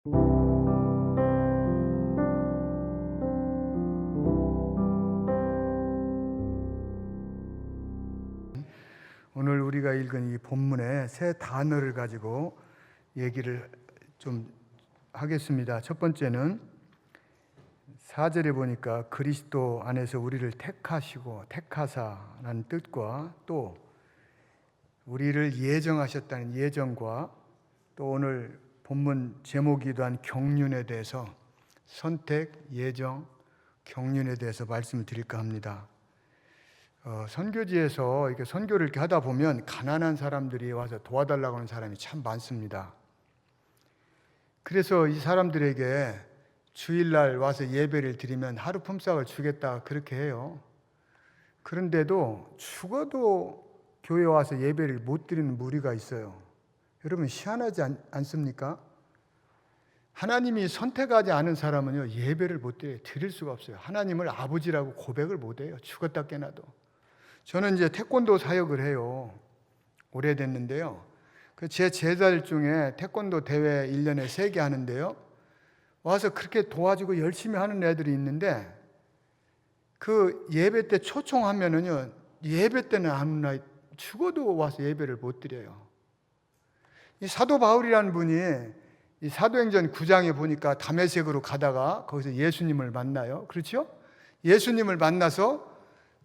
오늘 우리가 읽은 이 본문의 세 단어를 가지고 얘기를 좀 하겠습니다. 첫 번째는 4절에 보니까 그리스도 안에서 우리를 택하시고 택하사라는 뜻과 또 우리를 예정하셨다는 예정과 또 오늘 본문 제목이기도 한 경륜에 대해서 선택, 예정, 경륜에 대해서 말씀을 드릴까 합니다. 선교지에서 이렇게 선교를 이렇게 하다 보면 가난한 사람들이 와서 도와달라고 하는 사람이 참 많습니다. 그래서 이 사람들에게 주일날 와서 예배를 드리면 하루 품삯을 주겠다 그렇게 해요. 그런데도 죽어도 교회 와서 예배를 못 드리는 무리가 있어요. 여러분 희한하지 않습니까? 하나님이 선택하지 않은 사람은요 예배를 못 드릴 수가 없어요. 하나님을 아버지라고 고백을 못 해요. 죽었다 깨나도. 저는 이제 태권도 사역을 해요. 오래됐는데요. 제 제자들 중에 태권도 대회 1년에 3개 하는데요. 와서 그렇게 도와주고 열심히 하는 애들이 있는데 그 예배 때 초청하면은요 예배 때는 아무나 죽어도 와서 예배를 못 드려요. 이 사도 바울이라는 분이 이 사도행전 9장에 보니까 다메섹으로 가다가 거기서 예수님을 만나요. 그렇죠? 예수님을 만나서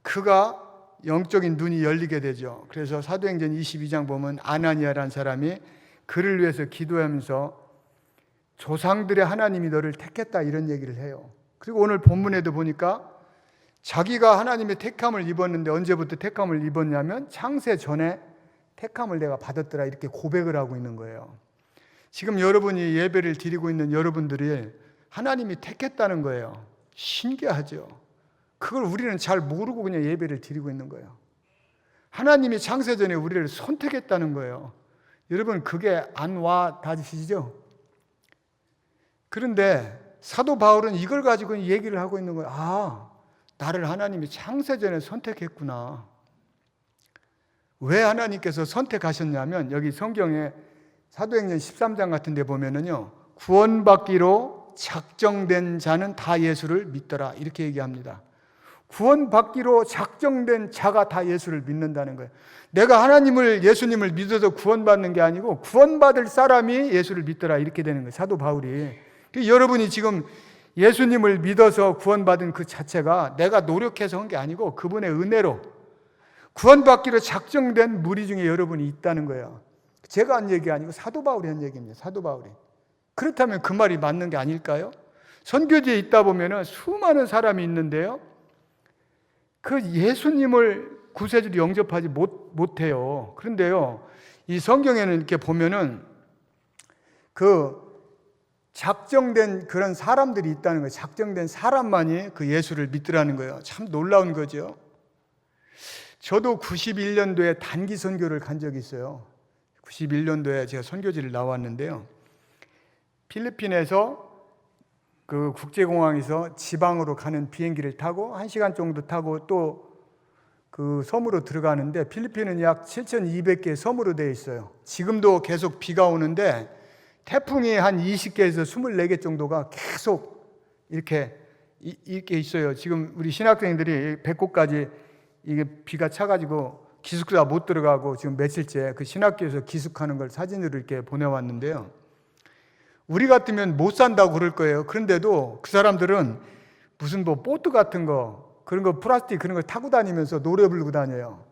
그가 영적인 눈이 열리게 되죠. 그래서 사도행전 22장 보면 아나니아라는 사람이 그를 위해서 기도하면서 조상들의 하나님이 너를 택했다 이런 얘기를 해요. 그리고 오늘 본문에도 보니까 자기가 하나님의 택함을 입었는데 언제부터 택함을 입었냐면 창세 전에 택함을 내가 받았더라 이렇게 고백을 하고 있는 거예요. 지금 여러분이 예배를 드리고 있는 여러분들이 하나님이 택했다는 거예요. 신기하죠. 그걸 우리는 잘 모르고 그냥 예배를 드리고 있는 거예요. 하나님이 창세전에 우리를 선택했다는 거예요. 여러분 그게 안 와 닿으시죠? 그런데 사도 바울은 이걸 가지고 얘기를 하고 있는 거예요. 아, 나를 하나님이 창세전에 선택했구나. 왜 하나님께서 선택하셨냐면 여기 성경에 사도행전 13장 같은 데 보면은요 구원받기로 작정된 자는 다 예수를 믿더라 이렇게 얘기합니다. 구원받기로 작정된 자가 다 예수를 믿는다는 거예요. 내가 하나님을 예수님을 믿어서 구원받는 게 아니고 구원받을 사람이 예수를 믿더라 이렇게 되는 거예요. 사도 바울이. 여러분이 지금 예수님을 믿어서 구원받은 그 자체가 내가 노력해서 한 게 아니고 그분의 은혜로 구원받기로 작정된 무리 중에 여러분이 있다는 거예요. 제가 한 얘기 아니고 사도 바울이 한 얘기입니다. 사도 바울이. 그렇다면 그 말이 맞는 게 아닐까요? 선교지에 있다 보면 수많은 사람이 있는데요. 그 예수님을 구세주로 영접하지 못해요. 그런데요, 이 성경에는 이렇게 보면은 그 작정된 그런 사람들이 있다는 거예요. 작정된 사람만이 그 예수를 믿더라는 거예요. 참 놀라운 거죠. 저도 91년도에 단기 선교를 간 적이 있어요. 91년도에 제가 선교지를 나왔는데요. 필리핀에서 그 국제공항에서 지방으로 가는 비행기를 타고 1시간 정도 타고 또 그 섬으로 들어가는데 필리핀은 약 7,200개의 섬으로 되어 있어요. 지금도 계속 비가 오는데 태풍이 한 20개에서 24개 정도가 계속 이렇게 있어요. 지금 우리 신학생들이 배꼽까지 이게 비가 차가지고 기숙사 못 들어가고 지금 며칠째 그 신학교에서 기숙하는 걸 사진으로 이렇게 보내왔는데요. 우리 같으면 못 산다고 그럴 거예요. 그런데도 그 사람들은 무슨 뭐 보트 같은 거 그런 거 플라스틱 그런 거 타고 다니면서 노래 부르고 다녀요.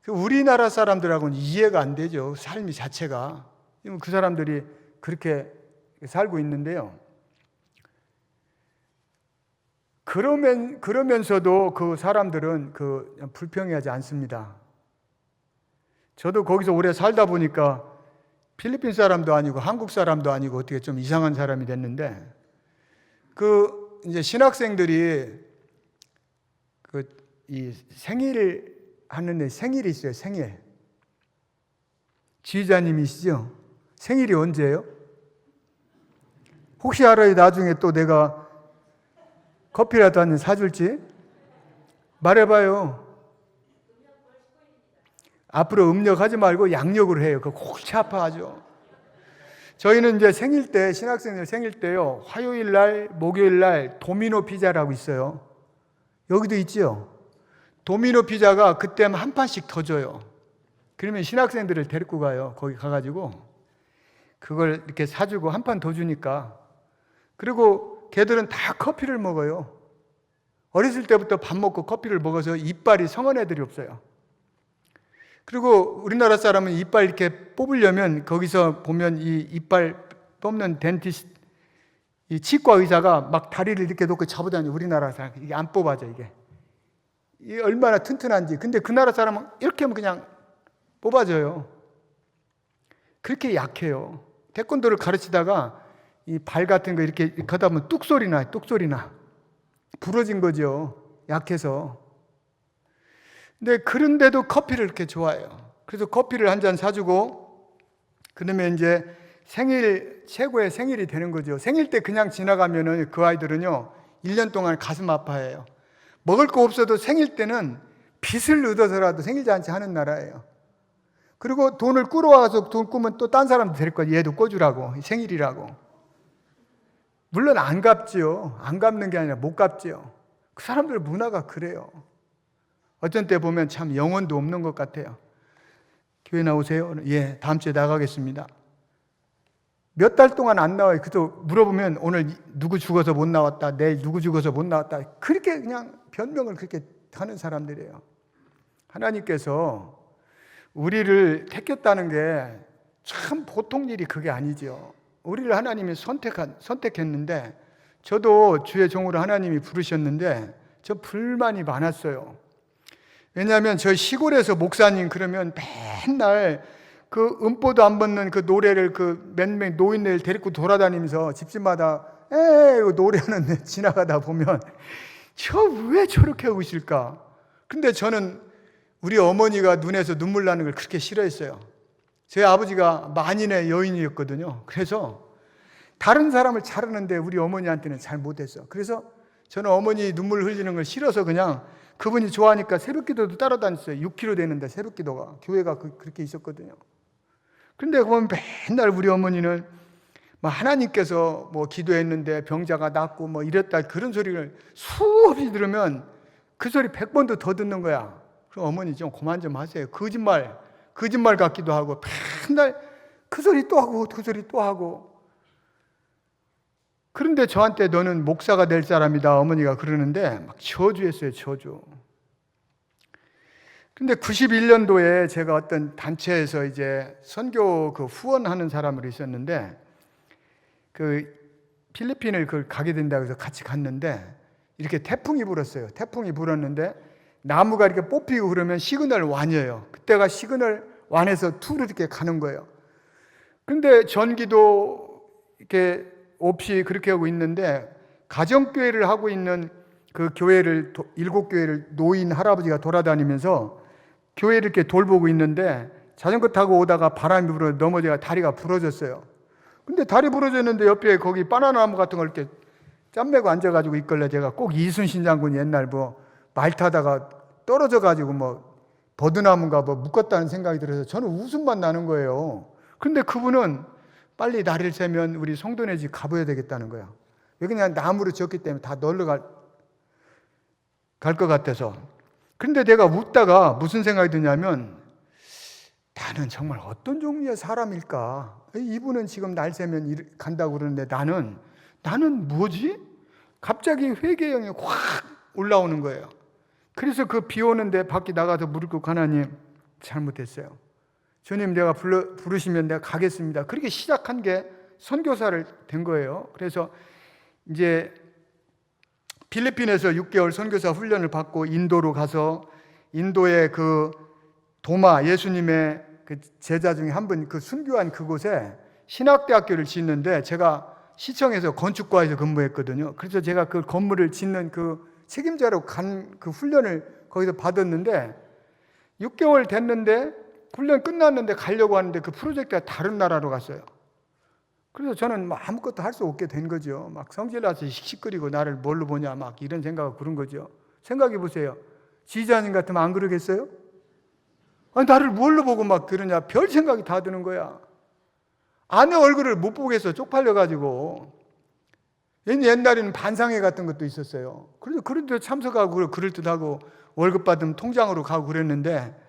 우리나라 사람들하고는 이해가 안 되죠. 삶이 자체가. 그 사람들이 그렇게 살고 있는데요. 그러면서도 그 사람들은 불평하지 않습니다. 저도 거기서 오래 살다 보니까 필리핀 사람도 아니고 한국 사람도 아니고 어떻게 좀 이상한 사람이 됐는데 이제 신학생들이 이 생일을 하는데 생일이 있어요. 생일. 지휘자님이시죠? 생일이 언제예요? 혹시 알아요? 나중에 또 내가 커피라도 한 잔 사줄지? 말해봐요. 앞으로 음력하지 말고 양력으로 해요. 그거 골치 아파하죠. 저희는 이제 생일 때, 신학생들 생일 때요, 화요일 날, 목요일 날 도미노 피자라고 있어요. 여기도 있지요? 도미노 피자가 그때만 한 판씩 더 줘요. 그러면 신학생들을 데리고 가요. 거기 가가지고 그걸 이렇게 사주고 한 판 더 주니까. 그리고 걔들은 다 커피를 먹어요. 어렸을 때부터 밥 먹고 커피를 먹어서 이빨이 성한 애들이 없어요. 그리고 우리나라 사람은 이빨 이렇게 뽑으려면 거기서 보면 이 이빨 뽑는 덴티스트, 이 치과 의사가 막 다리를 이렇게 놓고 잡아다니요. 우리나라 사람 이게 안 뽑아져 이게. 이 얼마나 튼튼한지. 근데 그 나라 사람은 이렇게 하면 그냥 뽑아져요. 그렇게 약해요. 태권도를 가르치다가 이 발 같은 거 이렇게 하다 보면 뚝소리 나요. 뚝소리 나. 부러진 거죠. 약해서. 근데 그런데도 커피를 이렇게 좋아해요. 그래서 커피를 한 잔 사주고 그러면 이제 최고의 생일이 되는 거죠. 생일 때 그냥 지나가면은 그 아이들은요 1년 동안 가슴 아파해요. 먹을 거 없어도 생일 때는 빚을 얻어서라도 생일 잔치 하는 나라예요. 그리고 돈을 꾸러와서 돈 꾸면 또 딴 사람도 될 거야. 얘도 꿔주라고, 생일이라고. 물론 안 갚지요. 안 갚는 게 아니라 못 갚지요. 그 사람들 문화가 그래요. 어떤 때 보면 참 영혼도 없는 것 같아요. 교회 나오세요? 예, 다음 주에 나가겠습니다. 몇 달 동안 안 나와요. 그래도 물어보면 오늘 누구 죽어서 못 나왔다, 내일 누구 죽어서 못 나왔다. 그렇게 그냥 변명을 그렇게 하는 사람들이에요. 하나님께서 우리를 택했다는 게 참 보통 일이 그게 아니죠. 우리를 하나님이 선택했는데 저도 주의 종으로 하나님이 부르셨는데 저 불만이 많았어요. 왜냐하면 저 시골에서 목사님 그러면 맨날 그 음보도 안 받는 그 노래를 그 몇 명 노인네를 데리고 돌아다니면서 집집마다 노래하는 지나가다 보면 저 왜 저렇게 하고 있을까? 근데 저는 우리 어머니가 눈에서 눈물 나는 걸 그렇게 싫어했어요. 제 아버지가 만인의 여인이었거든요. 그래서 다른 사람을 자르는데 우리 어머니한테는 잘 못했어. 그래서 저는 어머니 눈물 흘리는 걸 싫어서 그냥 그분이 좋아하니까 새벽기도도 따라다녔어요. 6km 되는데 새벽기도가 교회가 그렇게 있었거든요. 그런데 보면 맨날 우리 어머니는 뭐 하나님께서 뭐 기도했는데 병자가 낫고 뭐 이랬다 그런 소리를 수없이 들으면 그 소리 100번도 더 듣는 거야. 그럼 어머니 좀 그만 좀 하세요. 거짓말 같기도 하고 맨날 그 소리 또 하고 그 소리 또 하고. 그런데 저한테 너는 목사가 될 사람이다 어머니가 그러는데 막 저주했어요. 저주. 근데 91년도에 제가 어떤 단체에서 이제 선교 그 후원하는 사람으로 있었는데 그 필리핀을 가게 된다고 해서 같이 갔는데 이렇게 태풍이 불었어요. 태풍이 불었는데 나무가 이렇게 뽑히고 그러면 시그널 완이에요. 그때가 시그널 완에서 투로 이렇게 가는 거예요. 근데 전기도 이렇게 없이 그렇게 하고 있는데 가정교회를 하고 있는 그 교회를 7교회를 노인 할아버지가 돌아다니면서 교회를 이렇게 돌보고 있는데 자전거 타고 오다가 바람이 불어 넘어져가 다리가 부러졌어요. 근데 다리 부러졌는데 옆에 거기 바나나 나무 같은 걸 이렇게 짬매고 앉아가지고 있길래 제가 꼭 이순신 장군이 옛날 뭐 말 타다가 떨어져가지고 뭐 버드나무인가 뭐 묶었다는 생각이 들어서 저는 웃음만 나는 거예요. 근데 그분은 빨리 날을 새면 우리 성도네 집 가봐야 되겠다는 거야. 왜 그냥 나무로 지었기 때문에 다 놀러 갈 것 같아서. 근데 내가 웃다가 무슨 생각이 드냐면 나는 정말 어떤 종류의 사람일까? 이분은 지금 날 새면 간다고 그러는데 나는 뭐지? 갑자기 회개형이 확 올라오는 거예요. 그래서 그 비 오는데 밖에 나가서 무릎 꿇고 하나님 잘못했어요. 주님 내가 부르시면 내가 가겠습니다. 그렇게 시작한 게 선교사를 된 거예요. 그래서 이제 필리핀에서 6개월 선교사 훈련을 받고 인도로 가서 인도의 그 도마 예수님의 그 제자 중에 한 분 그 순교한 그곳에 신학대학교를 짓는데 제가 시청에서 건축과에서 근무했거든요. 그래서 제가 그 건물을 짓는 그 책임자로 간 그 훈련을 거기서 받았는데 6개월 됐는데 훈련 끝났는데 가려고 하는데 그 프로젝트가 다른 나라로 갔어요. 그래서 저는 뭐 아무것도 할 수 없게 된 거죠. 막 성질나서 씩씩거리고 나를 뭘로 보냐 막 이런 생각을 그런 거죠. 생각해 보세요. 지지자님 같으면 안 그러겠어요? 아니, 나를 뭘로 보고 막 그러냐 별 생각이 다 드는 거야. 아내 얼굴을 못 보겠어. 쪽팔려가지고. 옛날에는 반상회 같은 것도 있었어요. 그래서 그런데 참석하고 그럴듯하고 월급 받으면 통장으로 가고 그랬는데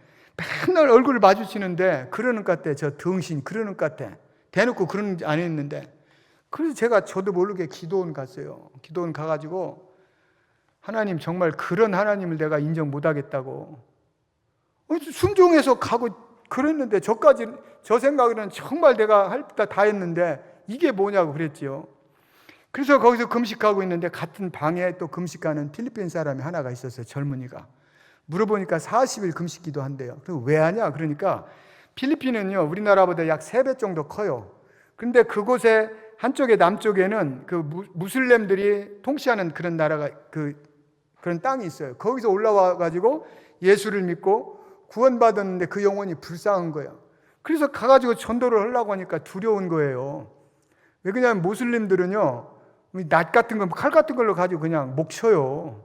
맨날 얼굴을 마주치는데 그러는 것 같아. 저 등신 그러는 것 같아. 대놓고 그런 안 했는데. 그래서 제가 저도 모르게 기도원 갔어요. 기도원 가가지고 하나님 정말 그런 하나님을 내가 인정 못하겠다고. 순종해서 가고 그랬는데 저까지 저 생각에는 정말 내가 할 때 다 했는데 이게 뭐냐고 그랬지요. 그래서 거기서 금식하고 있는데 같은 방에 또 금식하는 필리핀 사람이 하나가 있었어요. 젊은이가. 물어보니까 40일 금식기도 한대요. 그래서 왜 하냐? 그러니까 필리핀은요 우리나라보다 약 3배 정도 커요. 그런데 그곳에 한쪽에 남쪽에는 그 무슬림들이 통치하는 그런 나라가 그런 땅이 있어요. 거기서 올라와 가지고 예수를 믿고 구원받았는데 그 영혼이 불쌍한 거예요. 그래서 가가지고 전도를 하려고 하니까 두려운 거예요. 왜 그러냐면 모슬림들은요 낫 같은 거, 칼 같은 걸로 가지고 그냥 목 쳐요.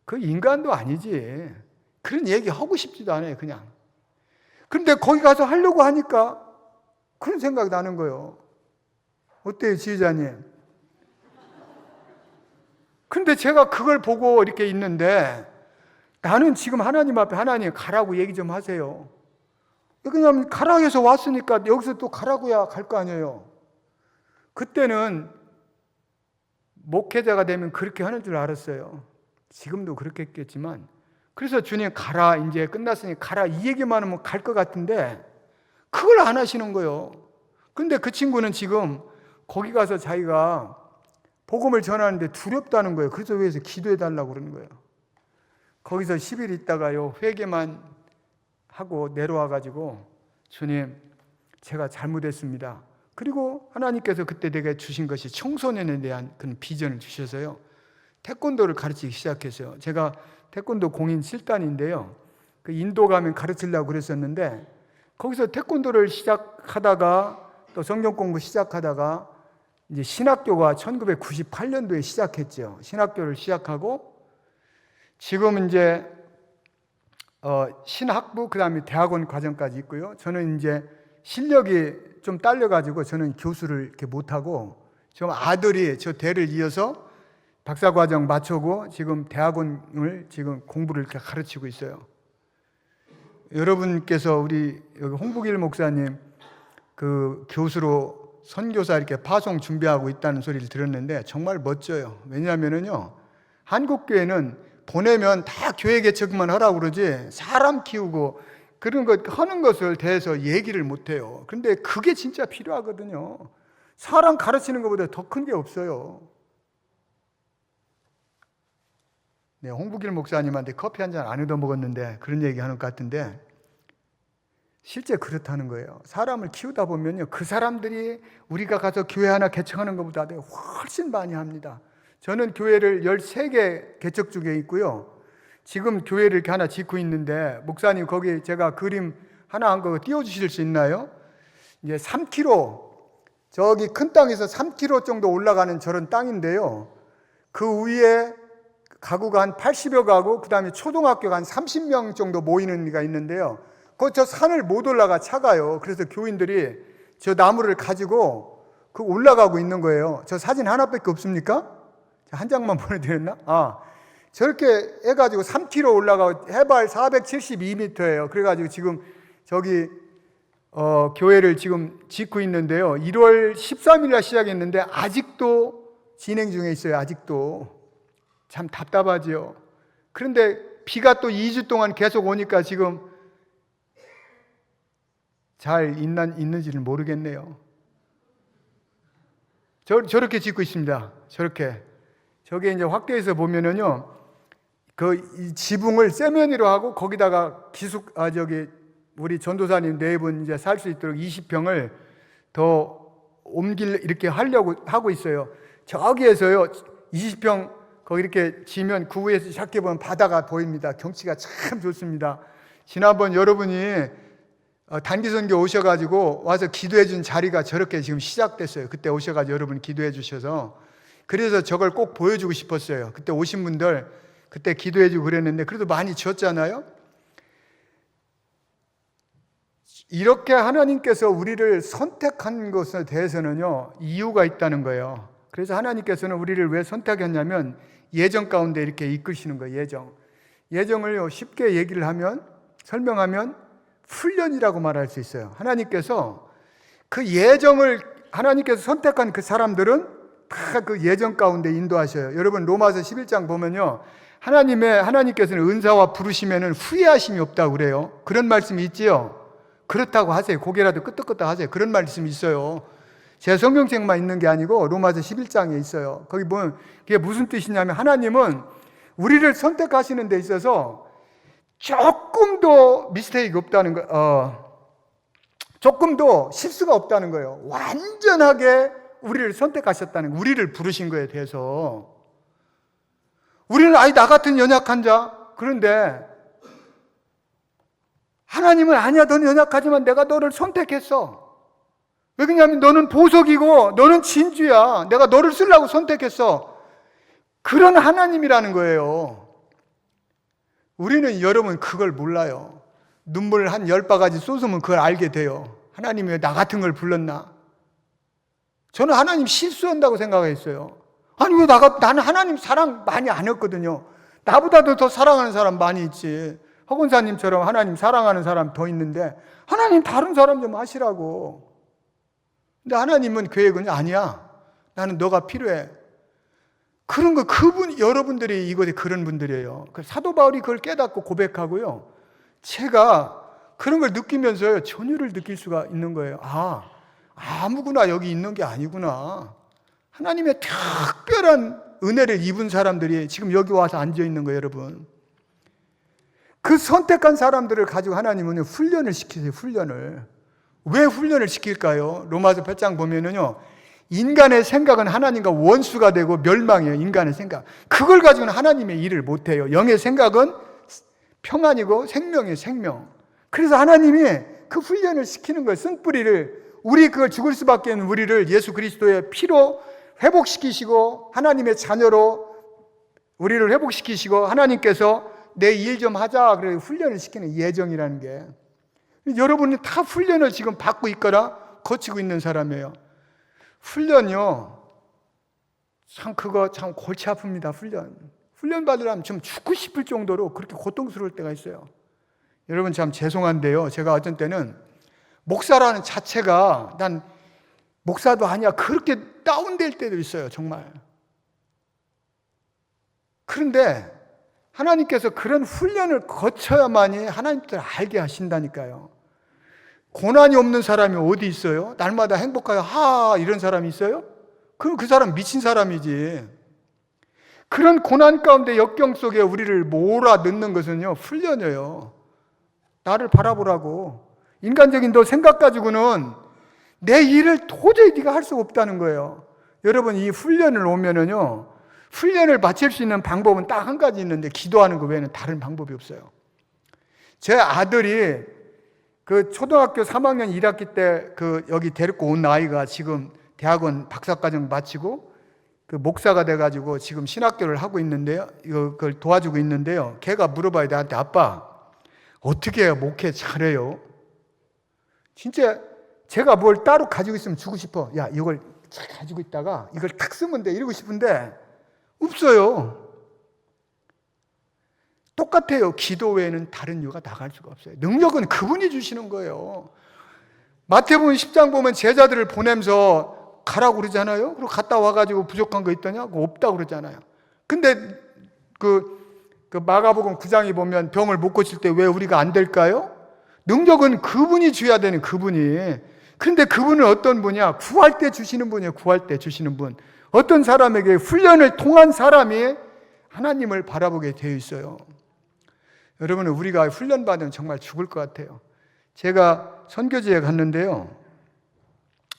그 인간도 아니지. 그런 얘기 하고 싶지도 않아요, 그냥. 그런데 거기 가서 하려고 하니까 그런 생각이 나는 거예요. 어때요, 지휘자님? 근데 제가 그걸 보고 이렇게 있는데 나는 지금 하나님 앞에 하나님 가라고 얘기 좀 하세요. 그냥 가라 해서 왔으니까 여기서 또 가라고야 갈 거 아니에요. 그때는 목회자가 되면 그렇게 하는 줄 알았어요. 지금도 그렇게 했겠지만. 그래서 주님 가라, 이제 끝났으니 가라 이 얘기만 하면 갈 것 같은데 그걸 안 하시는 거예요. 근데 그 친구는 지금 거기 가서 자기가 복음을 전하는데 두렵다는 거예요. 그래서 위해서 기도해 달라고 그러는 거예요. 거기서 10일 있다가요 회개만 하고 내려와 가지고 주님 제가 잘못했습니다. 그리고 하나님께서 그때 내게 주신 것이 청소년에 대한 그런 비전을 주셔서요 태권도를 가르치기 시작했어요. 제가 태권도 공인 7단인데요 그 인도 가면 가르치려고 그랬었는데 거기서 태권도를 시작하다가 또 성경 공부 시작하다가 이제 신학교가 1998년도에 시작했죠. 신학교를 시작하고 지금 이제 신학부 그다음에 대학원 과정까지 있고요. 저는 이제 실력이 좀 딸려가지고 저는 교수를 이렇게 못하고 지금 아들이 저 대를 이어서 박사과정 마치고 지금 대학원을 지금 공부를 이렇게 가르치고 있어요. 여러분께서 우리 여기 홍북일 목사님 그 교수로 선교사 이렇게 파송 준비하고 있다는 소리를 들었는데 정말 멋져요. 왜냐하면요 한국교회는 보내면 다 교회 개척만 하라고 그러지 사람 키우고 그런 것 하는 것을 대해서 얘기를 못해요. 그런데 그게 진짜 필요하거든요. 사람 가르치는 것보다 더 큰 게 없어요. 네, 홍북일 목사님한테 커피 한 잔 안 얻어먹었는데 그런 얘기하는 것 같은데 실제 그렇다는 거예요. 사람을 키우다 보면요 그 사람들이 우리가 가서 교회 하나 개척하는 것보다 훨씬 많이 합니다. 저는 교회를 13개 개척 중에 있고요. 지금 교회를 이렇게 하나 짓고 있는데 목사님 거기 제가 그림 하나 한 거 띄워주실 수 있나요? 이제 3km 저기 큰 땅에서 3km 정도 올라가는 저런 땅인데요. 그 위에 가구가 한 80여 가구, 그 다음에 초등학교가 한 30명 정도 모이는 데가 있는데요. 저 산을 못 올라가 차가요. 그래서 교인들이 저 나무를 가지고 그 올라가고 있는 거예요. 저 사진 하나밖에 없습니까? 한 장만 보내드렸나? 저렇게 해가지고 3km 올라가고 해발 472m예요. 그래가지고 지금 저기 교회를 지금 짓고 있는데요. 1월 13일날 시작했는데 아직도 진행 중에 있어요. 아직도 참 답답하지요. 그런데 비가 또 2주 동안 계속 오니까 지금 잘 있는지는 모르겠네요. 저렇게 짓고 있습니다. 저렇게. 저게 이제 확대해서 보면은요, 이 지붕을 세면으로 하고 거기다가 우리 전도사님 4분 이제 살 수 있도록 20평을 더 이렇게 하려고 하고 있어요. 저기에서요, 20평 거기 이렇게 지면 그 위에서 작게 보면 바다가 보입니다. 경치가 참 좋습니다. 지난번 여러분이 단기 선교 오셔가지고 와서 기도해 준 자리가 저렇게 지금 시작됐어요. 그때 오셔가지고 여러분 기도해 주셔서 그래서 저걸 꼭 보여주고 싶었어요. 그때 오신 분들 그때 기도해 주고 그랬는데 그래도 많이 지었잖아요. 이렇게 하나님께서 우리를 선택한 것에 대해서는요, 이유가 있다는 거예요. 그래서 하나님께서는 우리를 왜 선택했냐면 예정 가운데 이렇게 이끄시는 거예요. 예정을 쉽게 얘기를 하면, 설명하면 훈련이라고 말할 수 있어요. 하나님께서 그 예정을, 하나님께서 선택한 그 사람들은 다 그 예정 가운데 인도하셔요. 여러분 로마서 11장 보면요, 하나님께서는 은사와 부르시면은 후회하심이 없다고 그래요. 그런 말씀이 있지요. 그렇다고 하세요. 고개라도 끄덕끄덕 하세요. 그런 말씀이 있어요. 제 성경책만 있는 게 아니고 로마서 11장에 있어요. 거기 보면 그게 무슨 뜻이냐면 하나님은 우리를 선택하시는 데 있어서 조금도 미스테이크 없다는 거, 조금도 실수가 없다는 거예요. 완전하게 우리를 선택하셨다는 거, 우리를 부르신 거에 대해서. 우리는 나 같은 연약한 자, 그런데 하나님은 아니야, 너는 연약하지만 내가 너를 선택했어. 왜 그러냐면 너는 보석이고 너는 진주야. 내가 너를 쓰려고 선택했어. 그런 하나님이라는 거예요. 우리는 여러분 그걸 몰라요. 눈물 한 10바가지 쏟으면 그걸 알게 돼요. 하나님이 왜 나 같은 걸 불렀나? 저는 하나님 실수한다고 생각했어요. 아니 왜 나는 하나님 사랑 많이 안 했거든요. 나보다도 더 사랑하는 사람 많이 있지. 허건사님처럼 하나님 사랑하는 사람 더 있는데 하나님 다른 사람 좀 하시라고. 근데 하나님은 계획은 아니야. 나는 너가 필요해. 그런 거 여러분들이 이곳에 그런 분들이에요. 사도 바울이 그걸 깨닫고 고백하고요. 제가 그런 걸 느끼면서요, 전율을 느낄 수가 있는 거예요. 아무구나 여기 있는 게 아니구나. 하나님의 특별한 은혜를 입은 사람들이 지금 여기 와서 앉아 있는 거예요, 여러분. 그 선택한 사람들을 가지고 하나님은 훈련을 시키세요, 훈련을. 왜 훈련을 시킬까요? 로마서 8장 보면은요, 인간의 생각은 하나님과 원수가 되고 멸망이에요, 인간의 생각. 그걸 가지고는 하나님의 일을 못해요. 영의 생각은 평안이고 생명이에요, 생명. 그래서 하나님이 그 훈련을 시키는 거예요, 쓴뿌리를. 우리 그걸 죽을 수밖에 없는 우리를 예수 그리스도의 피로 회복시키시고 하나님의 자녀로 우리를 회복시키시고 하나님께서 내 일 좀 하자 그래 훈련을 시키는 예정이라는 게, 여러분이 다 훈련을 지금 받고 있거나 거치고 있는 사람이에요. 훈련이요, 그거 참 골치 아픕니다. 훈련 받으려면 좀 죽고 싶을 정도로 그렇게 고통스러울 때가 있어요. 여러분 참 죄송한데요, 제가 어떤 때는 목사라는 자체가 난 목사도 아니야 그렇게 다운될 때도 있어요, 정말. 그런데 하나님께서 그런 훈련을 거쳐야만이 하나님께서 알게 하신다니까요. 고난이 없는 사람이 어디 있어요? 날마다 행복하게 이런 사람이 있어요? 그럼 그 사람 미친 사람이지. 그런 고난 가운데 역경 속에 우리를 몰아넣는 것은요, 훈련이에요. 나를 바라보라고. 인간적인 너 생각 가지고는 내 일을 도저히 네가 할 수 없다는 거예요. 여러분 이 훈련을 오면은요, 훈련을 마칠 수 있는 방법은 딱 한 가지 있는데 기도하는 거 외에는 다른 방법이 없어요. 제 아들이 그 초등학교 3학년 1학기 때 여기 데리고 온 아이가 지금 대학원 박사과정 마치고 그 목사가 돼가지고 지금 신학교를 하고 있는데요. 그걸 도와주고 있는데요. 걔가 물어봐요, 나한테. 아빠, 어떻게 해야 목회 잘해요? 진짜 제가 뭘 따로 가지고 있으면 주고 싶어. 야, 이걸 잘 가지고 있다가 이걸 탁 쓰면 돼. 이러고 싶은데 없어요. 똑같아요. 기도 외에는 다른 이유가 나갈 수가 없어요. 능력은 그분이 주시는 거예요. 마태복음 10장 보면 제자들을 보내면서 가라고 그러잖아요. 그리고 갔다 와가지고 부족한 거 있더냐? 없다고 그러잖아요. 근데 그 마가복음 9장에 보면 병을 못 고칠 때 왜 우리가 안 될까요? 능력은 그분이 줘야 되는 그분이. 그런데 그분은 어떤 분이야? 구할 때 주시는 분이에요. 구할 때 주시는 분. 어떤 사람에게 훈련을 통한 사람이 하나님을 바라보게 되어 있어요. 여러분, 우리가 훈련받으면 정말 죽을 것 같아요. 제가 선교지에 갔는데요,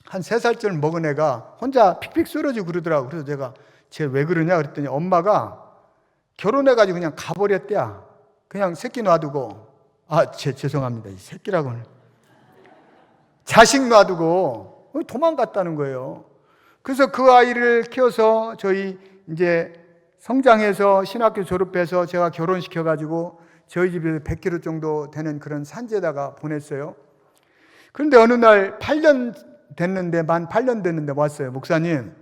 한 3살쯤 먹은 애가 혼자 픽픽 쓰러지고 그러더라고요. 그래서 제가 쟤 왜 그러냐 그랬더니 엄마가 결혼해가지고 그냥 가버렸대야. 그냥 새끼 놔두고. 죄송합니다. 이 새끼라고는. 자식 놔두고 도망갔다는 거예요. 그래서 그 아이를 키워서 저희 이제 성장해서 신학교 졸업해서 제가 결혼시켜가지고 저희 집에서 100km 정도 되는 그런 산지에다가 보냈어요. 그런데 어느 날 8년 됐는데, 만 8년 됐는데 왔어요. 목사님,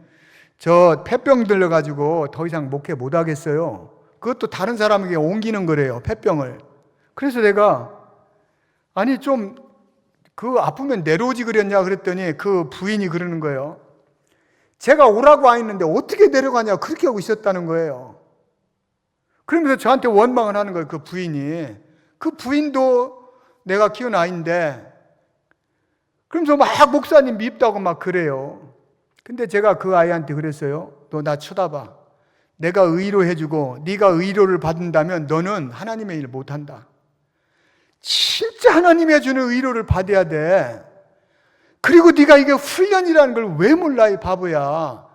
저 폐병 들려가지고 더 이상 목회 못 하겠어요. 그것도 다른 사람에게 옮기는 거래요, 폐병을. 그래서 내가, 아니 좀 그 아프면 내려오지 그랬냐 그랬더니 그 부인이 그러는 거예요. 제가 오라고 와 있는데 어떻게 내려가냐, 그렇게 하고 있었다는 거예요. 그러면서 저한테 원망을 하는 거예요, 그 부인이. 그 부인도 내가 키운 아이인데, 그러면서 막 목사님 밉다고 막 그래요. 근데 제가 그 아이한테 그랬어요. 너 나 쳐다봐. 내가 의로해주고 네가 의로를 받는다면 너는 하나님의 일 못한다. 진짜 하나님이 해주는 의로를 받아야 돼. 그리고 네가 이게 훈련이라는 걸 왜 몰라, 이 바보야.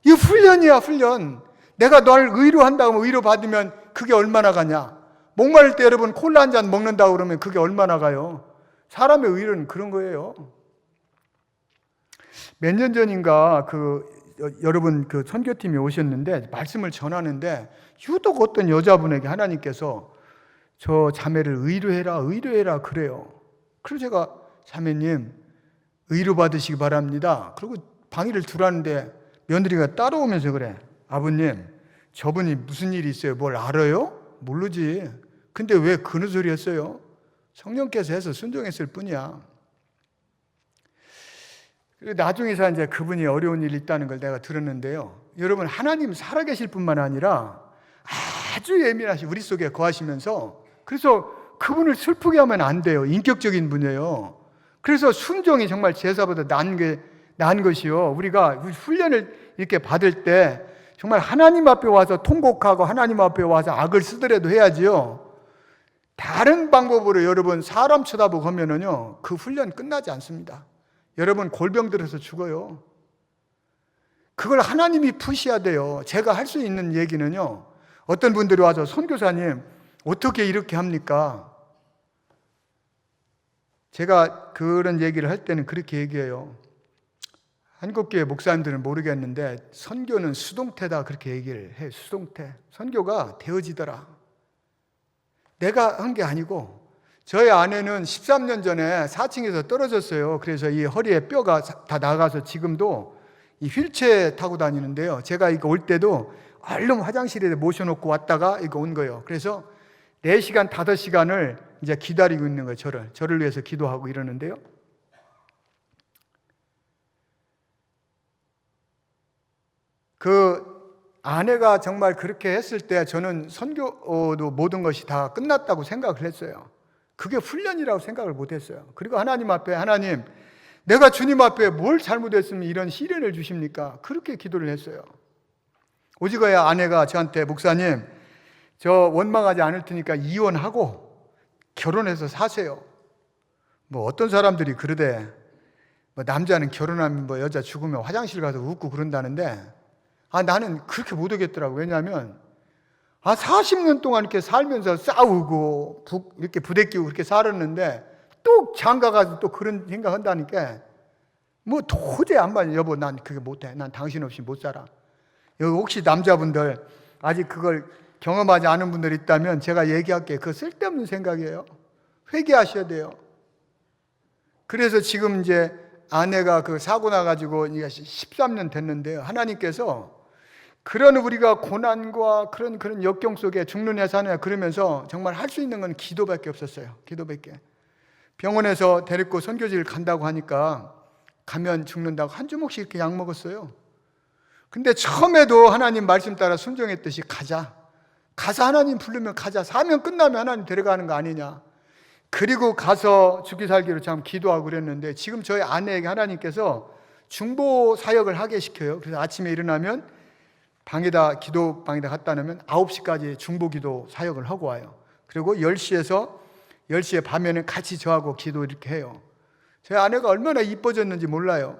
이게 훈련이야, 훈련. 내가 널 의로한다고 의로 받으면 그게 얼마나 가냐. 목마를 때 여러분 콜라 한 잔 먹는다고 그러면 그게 얼마나 가요. 사람의 의로는 그런 거예요. 몇 년 전인가 여러분 그 선교팀이 오셨는데 말씀을 전하는데 유독 어떤 여자분에게 하나님께서 저 자매를 의로해라 그래요. 그래서 제가 자매님 의로 받으시기 바랍니다. 그리고 방위를 두라는데 며느리가 따라오면서 그래. 아버님, 저분이 무슨 일이 있어요? 뭘 알아요? 모르지. 근데 왜 그런 소리 했어요? 성령께서 해서 순종했을 뿐이야. 그리고 나중에서 이제 그분이 어려운 일이 있다는 걸 내가 들었는데요. 여러분, 하나님 살아계실 뿐만 아니라 아주 예민하시 우리 속에 거하시면서, 그래서 그분을 슬프게 하면 안 돼요. 인격적인 분이에요. 그래서 순종이 정말 제사보다 나은 것이요. 우리가 훈련을 이렇게 받을 때 정말 하나님 앞에 와서 통곡하고 하나님 앞에 와서 악을 쓰더라도 해야지요. 다른 방법으로 여러분 사람 쳐다보고 하면은요, 그 훈련 끝나지 않습니다. 여러분 골병 들어서 죽어요. 그걸 하나님이 푸셔야 돼요. 제가 할 수 있는 얘기는요, 어떤 분들이 와서 선교사님 어떻게 이렇게 합니까? 제가 그런 얘기를 할 때는 그렇게 얘기해요. 한국교회 목사님들은 모르겠는데 선교는 수동태다, 그렇게 얘기를 해요. 수동태. 선교가 되어지더라. 내가 한 게 아니고, 저희 아내는 13년 전에 4층에서 떨어졌어요. 그래서 이 허리에 뼈가 다 나가서 지금도 이 휠체어 타고 다니는데요. 제가 이거 올 때도 얼른 화장실에 모셔놓고 왔다가 이거 온 거예요. 그래서 4시간, 5시간을 이제 기다리고 있는 거예요. 저를 위해서 기도하고 이러는데요. 그 아내가 정말 그렇게 했을 때 저는 선교도 모든 것이 다 끝났다고 생각을 했어요. 그게 훈련이라고 생각을 못했어요. 그리고 하나님 앞에, 하나님, 내가 주님 앞에 뭘 잘못했으면 이런 시련을 주십니까? 그렇게 기도를 했어요. 오직어야 아내가 저한테, 목사님, 저 원망하지 않을 테니까 이혼하고 결혼해서 사세요. 뭐 어떤 사람들이 그러대. 뭐 남자는 결혼하면 뭐 여자 죽으면 화장실 가서 웃고 그런다는데, 나는 그렇게 못 하겠더라고. 왜냐하면 40년 동안 이렇게 살면서 싸우고 이렇게 부대끼고 그렇게 살았는데 또 장가가서 또 그런 생각한다니까 뭐 도저히 안 맞아. 여보, 난 그게 못해. 난 당신 없이 못 살아. 여기 혹시 남자분들 아직 그걸 경험하지 않은 분들 있다면 제가 얘기할게요. 그거 쓸데없는 생각이에요. 회개하셔야 돼요. 그래서 지금 이제 아내가 그 사고 나가지고 13년 됐는데요. 하나님께서 그런 우리가 고난과 그런 역경 속에 죽는 해사냐 그러면서 정말 할 수 있는 건 기도밖에 없었어요. 기도밖에. 병원에서 데리고 선교지를 간다고 하니까 가면 죽는다고 한 주먹씩 이렇게 약 먹었어요. 근데 처음에도 하나님 말씀 따라 순종했듯이 가자. 가서 하나님 부르면 가자. 사명 끝나면 하나님 데려가는 거 아니냐. 그리고 가서 죽기 살기로 참 기도하고 그랬는데 지금 저희 아내에게 하나님께서 중보 사역을 하게 시켜요. 그래서 아침에 일어나면 기도방에다 갖다 놓으면 9시까지 중보기도 사역을 하고 와요. 그리고 10시에 밤에는 같이 저하고 기도 이렇게 해요. 저희 아내가 얼마나 이뻐졌는지 몰라요.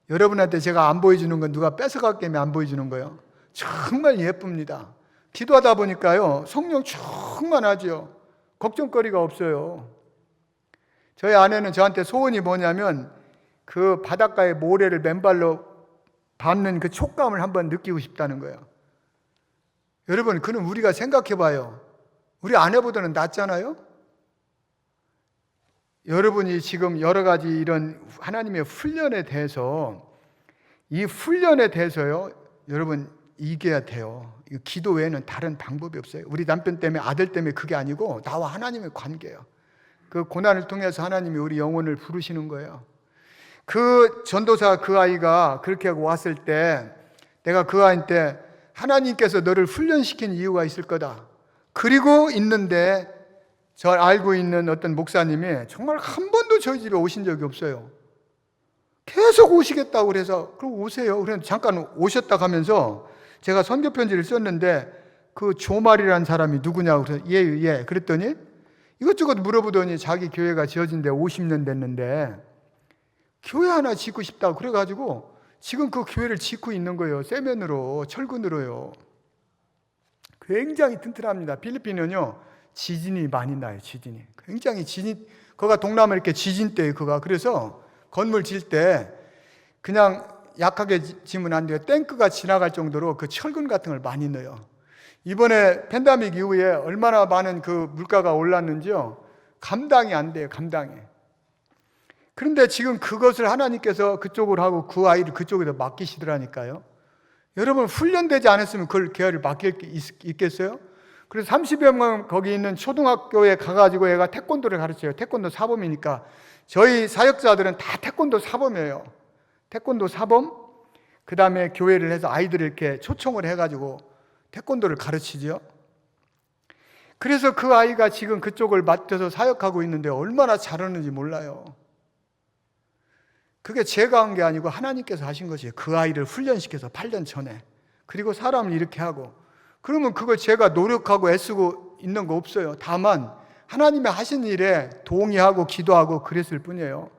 여러분한테 제가 안 보여주는 건 누가 뺏어갔기 때문에 안 보여주는 거예요. 정말 예쁩니다. 기도하다 보니까요, 성령 충만하죠. 걱정거리가 없어요. 저희 아내는 저한테 소원이 뭐냐면 그 바닷가의 모래를 맨발로 밟는 그 촉감을 한번 느끼고 싶다는 거예요. 여러분, 그는 우리가 생각해 봐요. 우리 아내보다는 낫잖아요? 여러분이 지금 여러 가지 이런 하나님의 훈련에 대해서, 이 훈련에 대해서요, 여러분 이겨야 돼요. 기도 외에는 다른 방법이 없어요. 우리 남편 때문에, 아들 때문에 그게 아니고 나와 하나님의 관계예요. 그 고난을 통해서 하나님이 우리 영혼을 부르시는 거예요. 그 전도사 그 아이가 그렇게 하고 왔을 때 내가 그 아이한테 하나님께서 너를 훈련시킨 이유가 있을 거다. 그리고 있는데 저 알고 있는 어떤 목사님이 정말 한 번도 저희 집에 오신 적이 없어요. 계속 오시겠다고 그래서 그럼 오세요. 그래서 잠깐 오셨다 가면서 제가 선교 편지를 썼는데 그 조말이라는 사람이 누구냐고 그래서 예. 그랬더니 이것저것 물어보더니 자기 교회가 지어진 데 50년 됐는데 교회 하나 짓고 싶다고 그래가지고 지금 그 교회를 짓고 있는 거예요. 세면으로, 철근으로요. 굉장히 튼튼합니다. 필리핀은요 지진이 많이 나요. 지진이 굉장히 거가 동남아 이렇게 지진대예요. 그래서 건물 질 때 그냥 약하게 지면 안 돼요. 탱크가 지나갈 정도로 그 철근 같은 걸 많이 넣어요. 이번에 팬데믹 이후에 얼마나 많은 그 물가가 올랐는지요. 감당이 안 돼요. 감당이. 그런데 지금 그것을 하나님께서 그쪽으로 하고 그 아이를 그쪽에다 맡기시더라니까요. 여러분 훈련되지 않았으면 그걸 계열을 맡길 게 있겠어요? 그래서 30여 명 거기 있는 초등학교에 가가지고 얘가 태권도를 가르쳐요. 태권도 사범이니까 저희 사역자들은 다 태권도 사범이에요. 태권도 사범, 그 다음에 교회를 해서 아이들을 이렇게 초청을 해가지고 태권도를 가르치죠. 그래서 그 아이가 지금 그쪽을 맡아서 사역하고 있는데 얼마나 잘하는지 몰라요. 그게 제가 한 게 아니고 하나님께서 하신 것이에요. 그 아이를 훈련시켜서 8년 전에. 그리고 사람을 이렇게 하고. 그러면 그걸 제가 노력하고 애쓰고 있는 거 없어요. 다만 하나님의 하신 일에 동의하고 기도하고 그랬을 뿐이에요.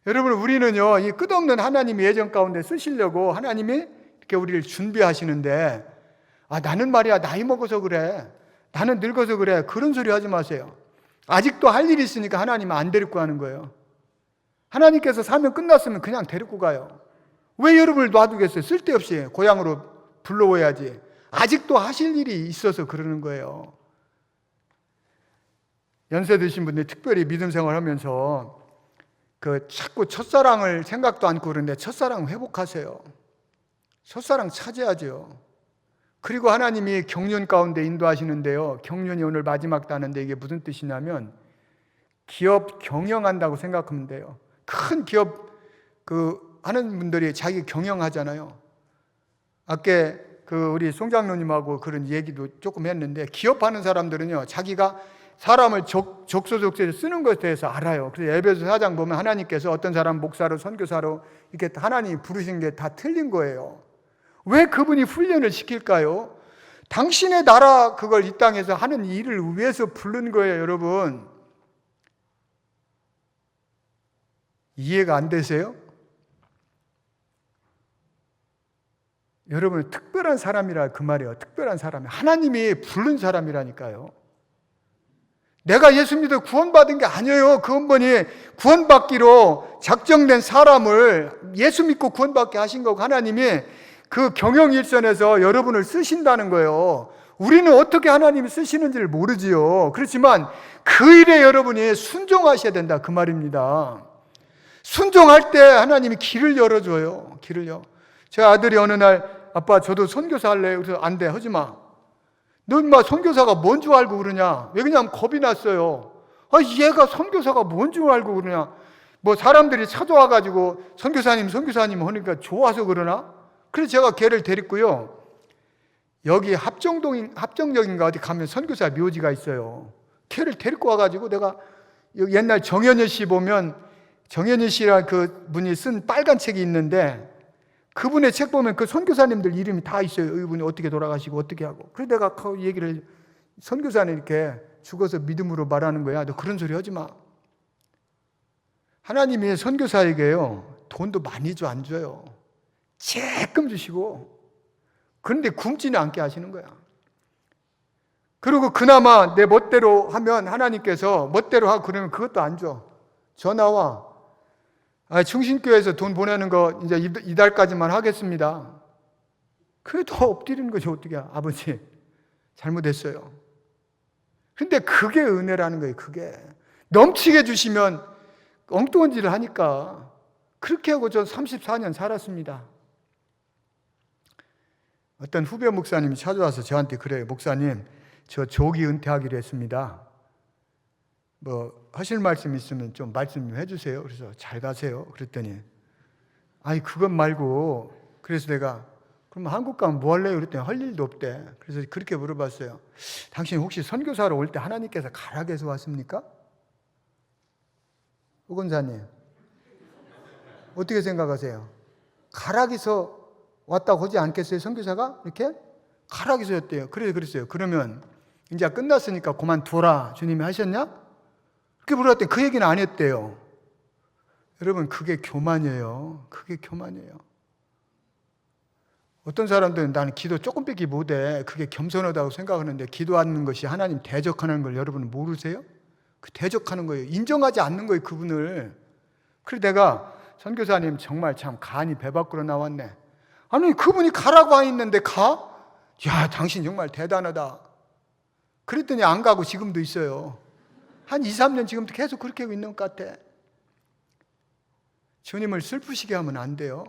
여러분 우리는요 이 끝없는 하나님의 예정 가운데 쓰시려고 하나님이 이렇게 우리를 준비하시는데 나는 말이야 나이 먹어서 그래, 나는 늙어서 그래, 그런 소리 하지 마세요. 아직도 할 일이 있으니까 하나님은 안 데리고 가는 거예요. 하나님께서 사명 끝났으면 그냥 데리고 가요. 왜 여러분을 놔두겠어요? 쓸데없이 고향으로 불러와야지. 아직도 하실 일이 있어서 그러는 거예요. 연세 드신 분들이 특별히 믿음 생활하면서 자꾸 첫사랑을 생각도 않고 그러는데 첫사랑 회복하세요. 첫사랑 찾아야죠. 그리고 하나님이 경륜 가운데 인도하시는데요. 경륜이 오늘 마지막 단어인데 이게 무슨 뜻이냐면 기업 경영한다고 생각하면 돼요. 큰 기업 하는 분들이 자기 경영하잖아요. 아까 우리 송장로님하고 그런 얘기도 조금 했는데 기업하는 사람들은요 자기가 사람을 적소적소에 쓰는 것에 대해서 알아요. 그래서 에베소 4장 보면 하나님께서 어떤 사람 목사로 선교사로 이렇게 하나님이 부르신 게 다 틀린 거예요. 왜 그분이 훈련을 시킬까요? 당신의 나라 그걸 이 땅에서 하는 일을 위해서 부른 거예요. 여러분 이해가 안 되세요? 여러분 특별한 사람이라 그 말이에요. 특별한 사람, 하나님이 부른 사람이라니까요. 내가 예수 믿어 구원받은 게 아니에요. 그분이 구원받기로 작정된 사람을 예수 믿고 구원받게 하신 거고 하나님이 그 경영일선에서 여러분을 쓰신다는 거예요. 우리는 어떻게 하나님이 쓰시는지를 모르지요. 그렇지만 그 일에 여러분이 순종하셔야 된다 그 말입니다. 순종할 때 하나님이 길을 열어줘요. 길을요. 제 아들이 어느 날 아빠 저도 선교사 할래. 그래서 안 돼, 하지 마. 너 인마 선교사가 뭔 줄 알고 그러냐? 왜 그냥 겁이 났어요. 얘가 선교사가 뭔 줄 알고 그러냐? 뭐 사람들이 찾아와가지고 선교사님 하니까 좋아서 그러나? 그래서 제가 걔를 데리고요. 여기 합정역인가 어디 가면 선교사 묘지가 있어요. 걔를 데리고 와가지고 내가 옛날 정현희 씨 보면 정현희 씨라는 그 분이 쓴 빨간 책이 있는데 그분의 책 보면 그 선교사님들 이름이 다 있어요. 이분이 어떻게 돌아가시고 어떻게 하고. 그래서 내가 그 얘기를 선교사는 이렇게 죽어서 믿음으로 말하는 거야. 너 그런 소리 하지 마. 하나님이 선교사에게요 돈도 많이 안 줘요. 조금 주시고 그런데 굶지는 않게 하시는 거야. 그리고 그나마 내 멋대로 하면 하나님께서 멋대로 하고 그러면 그것도 안 줘. 전화와 충신교회에서 돈 보내는 거 이제 이달까지만 하겠습니다. 그래도 엎드리는 거죠. 어떻게 아버지 잘못했어요. 근데 그게 은혜라는 거예요. 그게 넘치게 주시면 엉뚱한 짓을 하니까 그렇게 하고 저 34년 살았습니다. 어떤 후배 목사님이 찾아와서 저한테 그래요. 목사님, 저 조기 은퇴하기로 했습니다. 뭐 하실 말씀 있으면 좀 말씀 좀 해주세요. 그래서 잘 가세요. 그랬더니 아니 그것 말고, 그래서 내가 그럼 한국 가면 뭐 할래요? 그랬더니 할 일도 없대. 그래서 그렇게 물어봤어요. 당신 혹시 선교사로 올 때 하나님께서 가락에서 왔습니까? 오 권사님 어떻게 생각하세요? 가락에서 왔다고 하지 않겠어요? 선교사가 이렇게 가락에서 였대요. 그래서 그랬어요. 그러면 이제 끝났으니까 그만둬라 주님이 하셨냐? 그렇게 물어봤더니 그 얘기는 안 했대요. 여러분, 그게 교만이에요. 그게 교만이에요. 어떤 사람들은 나는 기도 조금밖에 못해, 그게 겸손하다고 생각하는데, 기도하는 것이 하나님 대적하는 걸 여러분 모르세요? 그 대적하는 거예요. 인정하지 않는 거예요, 그분을. 그래서 내가 선교사님 정말 참 간이 배 밖으로 나왔네. 아니 그분이 가라고 안 했는데 가? 야, 당신 정말 대단하다. 그랬더니 안 가고 지금도 있어요. 한 2, 3년 지금도 계속 그렇게 하고 있는 것 같아. 주님을 슬프시게 하면 안 돼요.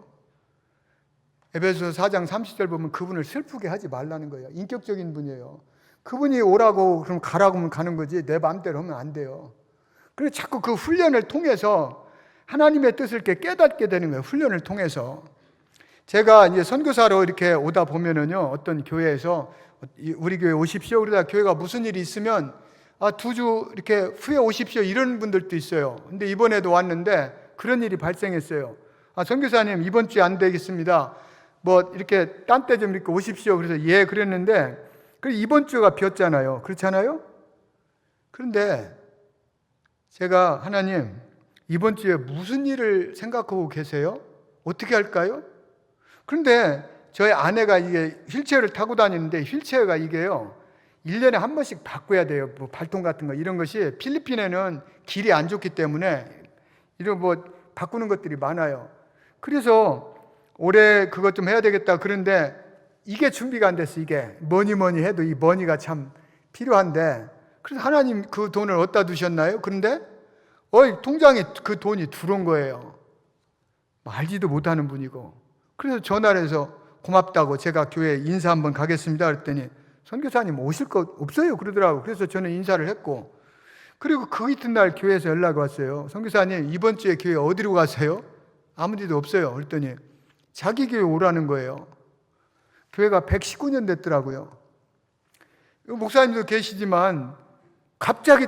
에베소서 4장 30절 보면 그분을 슬프게 하지 말라는 거예요. 인격적인 분이에요. 그분이 오라고 그럼 가라고 하면 가는 거지 내 마음대로 하면 안 돼요. 그래서 자꾸 그 훈련을 통해서 하나님의 뜻을 깨닫게 되는 거예요. 훈련을 통해서. 제가 이제 선교사로 이렇게 오다 보면은요, 어떤 교회에서 우리 교회 오십시오. 그러다 교회가 무슨 일이 있으면 2주 이렇게 후에 오십시오 이런 분들도 있어요. 근데 이번에도 왔는데 그런 일이 발생했어요. 선교사님 이번 주에 안 되겠습니다. 뭐 이렇게 딴 때 좀 이렇게 오십시오. 그래서 예 그랬는데 이번 주가 비었잖아요. 그렇잖아요? 그런데 제가 하나님 이번 주에 무슨 일을 생각하고 계세요? 어떻게 할까요? 그런데 저희 아내가 이게 휠체어를 타고 다니는데 휠체어가 이게요 1년에 한 번씩 바꿔야 돼요. 뭐 발통 같은 거 이런 것이 필리핀에는 길이 안 좋기 때문에 이런 뭐 바꾸는 것들이 많아요. 그래서 올해 그것 좀 해야 되겠다. 그런데 이게 준비가 안 됐어. 이게 뭐니 해도 이 머니가 참 필요한데, 그래서 하나님 그 돈을 어디다 두셨나요? 그런데 통장에 그 돈이 들어온 거예요. 알지도 못하는 분이고. 그래서 전화를 해서 고맙다고 제가 교회에 인사 한번 가겠습니다 그랬더니 선교사님 오실 것 없어요 그러더라고요. 그래서 저는 인사를 했고, 그리고 그 이튿날 교회에서 연락이 왔어요. 선교사님 이번 주에 교회 어디로 가세요? 아무 데도 없어요. 그랬더니 자기 교회 오라는 거예요. 교회가 119년 됐더라고요. 목사님도 계시지만 갑자기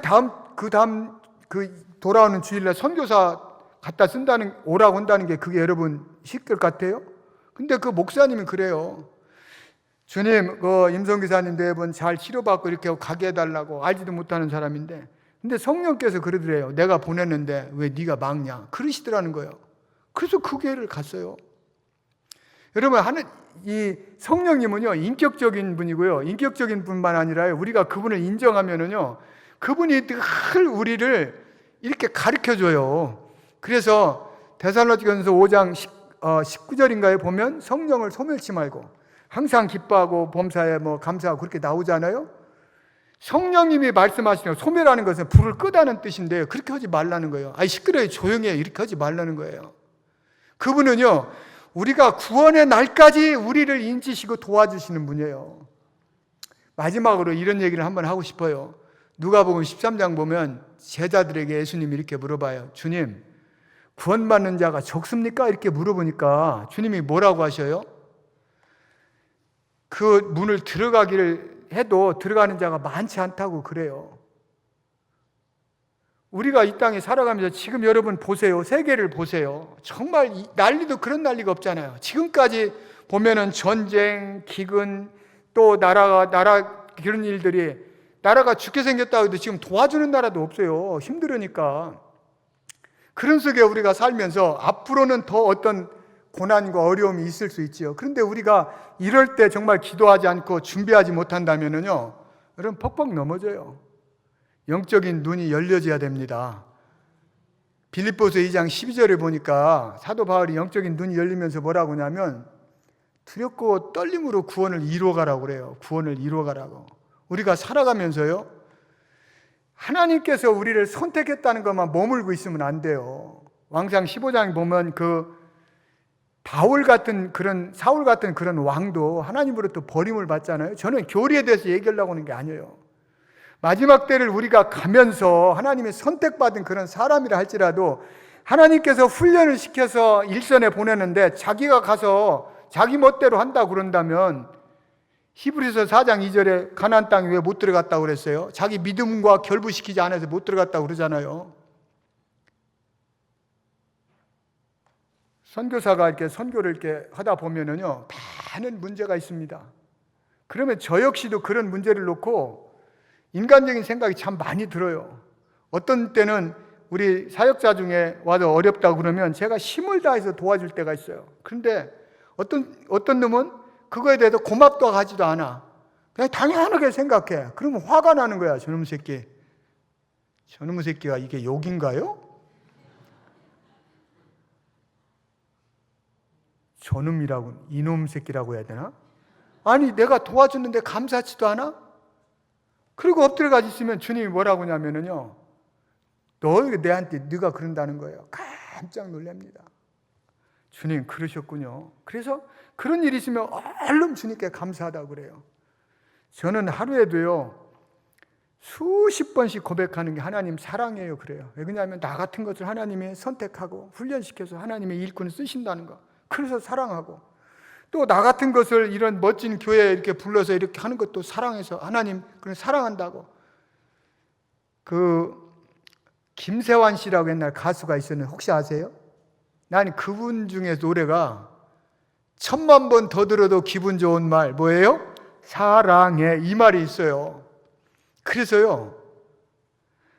그 돌아오는 주일날 선교사 갖다 쓴다는, 오라고 한다는 게 그게 여러분 쉽을 것 같아요? 근데 그 목사님은 그래요. 주님, 임성 기사님 매번 잘 치료받고 이렇게 가게 해달라고, 알지도 못하는 사람인데, 근데 성령께서 그러더래요. 내가 보냈는데 왜 네가 막냐? 그러시더라는 거예요. 그래서 그 교회를 갔어요. 여러분, 이 성령님은요 인격적인 분이고요. 인격적인 분만 아니라요, 우리가 그분을 인정하면은요, 그분이 늘 우리를 이렇게 가르쳐줘요. 그래서 데살로니가전서 5장 19절인가에 보면 성령을 소멸치 말고 항상 기뻐하고 범사에 감사하고 그렇게 나오잖아요. 성령님이 말씀하시는 소멸하는 것은 불을 끄다는 뜻인데요, 그렇게 하지 말라는 거예요. 시끄러워 조용히 해 이렇게 하지 말라는 거예요. 그분은요 우리가 구원의 날까지 우리를 인치시고 도와주시는 분이에요. 마지막으로 이런 얘기를 한번 하고 싶어요. 누가복음 13장 보면 제자들에게 예수님이 이렇게 물어봐요. 주님, 구원받는 자가 적습니까? 이렇게 물어보니까 주님이 뭐라고 하셔요? 그 문을 들어가기를 해도 들어가는 자가 많지 않다고 그래요. 우리가 이 땅에 살아가면서 지금 여러분 보세요. 세계를 보세요. 정말 난리도 그런 난리가 없잖아요. 지금까지 보면은 전쟁, 기근, 또 나라 그런 일들이, 나라가 죽게 생겼다고 해도 지금 도와주는 나라도 없어요. 힘들으니까. 그런 속에 우리가 살면서 앞으로는 더 어떤 고난과 어려움이 있을 수 있지요. 그런데 우리가 이럴 때 정말 기도하지 않고 준비하지 못한다면요, 여러분 퍽퍽 넘어져요. 영적인 눈이 열려져야 됩니다. 빌립보서 2장 12절에 보니까 사도 바울이 영적인 눈이 열리면서 뭐라고 하냐면 두렵고 떨림으로 구원을 이루어가라고 그래요. 구원을 이루어가라고. 우리가 살아가면서요, 하나님께서 우리를 선택했다는 것만 머물고 있으면 안 돼요. 왕상 15장 보면 사울 같은 그런 왕도 하나님으로부터 버림을 받잖아요. 저는 교리에 대해서 얘기하려고 하는 게 아니에요. 마지막 때를 우리가 가면서 하나님의 선택받은 그런 사람이라 할지라도 하나님께서 훈련을 시켜서 일선에 보내는데 자기가 가서 자기 멋대로 한다고 그런다면 히브리서 4장 2절에 가나안 땅에 왜 못 들어갔다고 그랬어요? 자기 믿음과 결부시키지 않아서 못 들어갔다고 그러잖아요. 선교사가 이렇게 선교를 이렇게 하다 보면은요, 많은 문제가 있습니다. 그러면 저 역시도 그런 문제를 놓고 인간적인 생각이 참 많이 들어요. 어떤 때는 우리 사역자 중에 와서 어렵다고 그러면 제가 힘을 다해서 도와줄 때가 있어요. 그런데 어떤 놈은 그거에 대해서 고맙다고 하지도 않아. 그냥 당연하게 생각해. 그러면 화가 나는 거야. 저놈 새끼. 저놈 새끼가 이게 욕인가요? 저놈이라고, 이놈 새끼라고 해야 되나? 아니, 내가 도와줬는데 감사하지도 않아? 그리고 엎드려 있으면 주님이 뭐라고 하냐면요, 너 내한테 네가 그런다는 거예요. 깜짝 놀랍니다. 주님 그러셨군요. 그래서 그런 일이 있으면 얼른 주님께 감사하다고 그래요. 저는 하루에도요 수십 번씩 고백하는 게 하나님 사랑해요 그래요. 왜냐하면 나 같은 것을 하나님이 선택하고 훈련시켜서 하나님의 일꾼을 쓰신다는 거, 그래서 사랑하고, 또 나 같은 것을 이런 멋진 교회에 이렇게 불러서 이렇게 하는 것도 사랑해서 하나님 그걸 사랑한다고. 김세환 씨라고 옛날 가수가 있었는데 혹시 아세요? 난 그분 중에 노래가 1000만 번 더 들어도 기분 좋은 말 뭐예요? 사랑해, 이 말이 있어요. 그래서요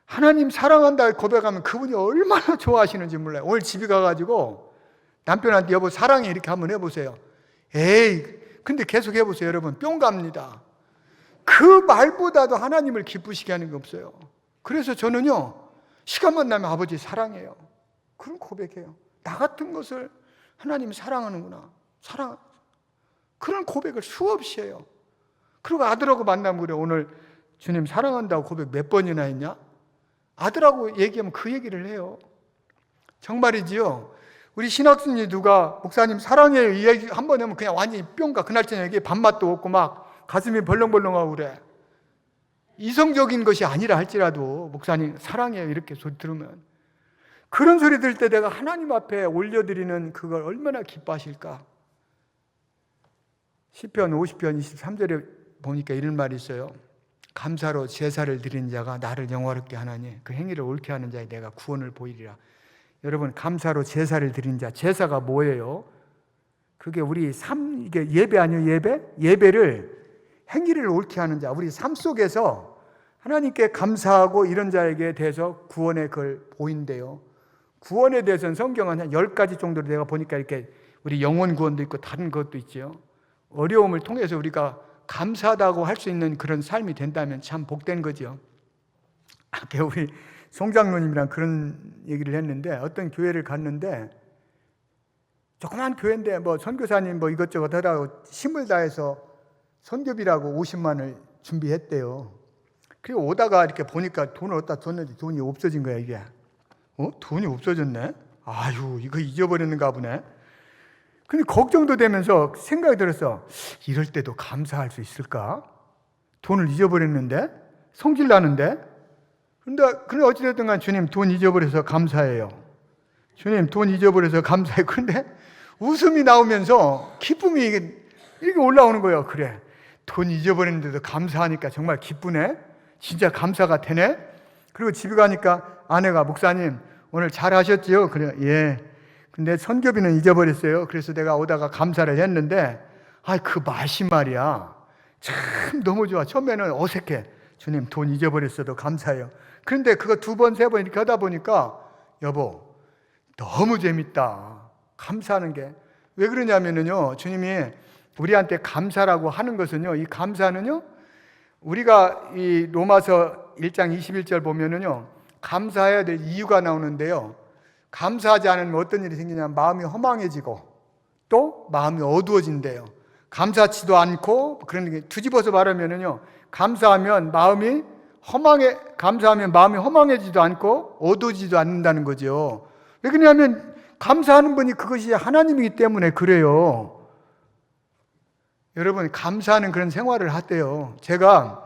하나님 사랑한다 고백하면 그분이 얼마나 좋아하시는지 몰라요. 오늘 집에 가가지고 남편한테 여보 사랑해 이렇게 한번 해보세요. 에이 근데 계속 해보세요 여러분, 뿅 갑니다. 그 말보다도 하나님을 기쁘시게 하는 게 없어요. 그래서 저는요 시간만 나면 아버지 사랑해요 그런 고백해요. 나 같은 것을 하나님이 사랑하는구나, 그런 고백을 수없이 해요. 그리고 아들하고 만나면 그래, 오늘 주님 사랑한다고 고백 몇 번이나 했냐? 아들하고 얘기하면 그 얘기를 해요. 정말이지요. 우리 신학생이 누가 목사님 사랑해요 이 얘기 한 번 하면 그냥 완전히 뿅 가. 그날 저녁에 밥맛도 없고 막 가슴이 벌렁벌렁하고 그래. 이성적인 것이 아니라 할지라도 목사님 사랑해요 이렇게 소리 들으면, 그런 소리 들을 때 내가 하나님 앞에 올려드리는 그걸 얼마나 기뻐하실까. 시편 50편 23절에 보니까 이런 말이 있어요. 감사로 제사를 드린 자가 나를 영화롭게 하나니 그 행위를 옳게 하는 자에 내가 구원을 보이리라. 여러분 감사로 제사를 드린 자, 제사가 뭐예요? 그게 우리 이게 예배 아니에요? 예배를 행위를 옳게 하는 자, 우리 삶 속에서 하나님께 감사하고 이런 자에게 대해서 구원의 걸 보인대요. 구원에 대해서는 성경은 한 10가지 정도로 내가 보니까 이렇게 우리 영혼 구원도 있고 다른 것도 있죠. 어려움을 통해서 우리가 감사하다고 할 수 있는 그런 삶이 된다면 참 복된 거죠. 아까 우리 송장로님이랑 그런 얘기를 했는데, 어떤 교회를 갔는데 조그만 교회인데 뭐 선교사님 뭐 이것저것 하라고 힘을 다해서 선교비라고 50만을 준비했대요. 그리고 오다가 이렇게 보니까 돈을 어디다 뒀는지 돈이 없어진 거야 이게. 돈이 없어졌네? 아유 이거 잊어버렸는가 보네. 근데 걱정도 되면서 생각이 들었어. 이럴 때도 감사할 수 있을까? 돈을 잊어버렸는데? 성질 나는데? 근데 어찌됐든 간 주님 돈 잊어버려서 감사해요. 주님 돈 잊어버려서 감사해요. 그런데 웃음이 나오면서 기쁨이 이렇게 올라오는 거예요. 그래, 돈 잊어버렸는데도 감사하니까 정말 기쁘네. 진짜 감사가 되네. 그리고 집에 가니까 아내가 목사님 오늘 잘하셨지요? 그래, 예. 근데 선교비는 잊어버렸어요. 그래서 내가 오다가 감사를 했는데 그 맛이 말이야 참 너무 좋아. 처음에는 어색해. 주님 돈 잊어버렸어도 감사해요. 그런데 그거 2번, 3번 이렇게 하다 보니까 여보 너무 재밌다. 감사하는 게. 왜 그러냐면요, 주님이 우리한테 감사라고 하는 것은요, 이 감사는요, 우리가 이 로마서 1장 21절 보면은요, 감사해야 될 이유가 나오는데요, 감사하지 않으면 어떤 일이 생기냐면 마음이 허망해지고 또 마음이 어두워진대요. 감사치도 않고, 그런 게 뒤집어서 말하면은요, 감사하면 마음이 허망해 감사하면 마음이 허망해지도 않고 어두워지지도 않는다는 거죠. 왜 그러냐면 감사하는 분이 그것이 하나님이기 때문에 그래요. 여러분 감사하는 그런 생활을 하대요. 제가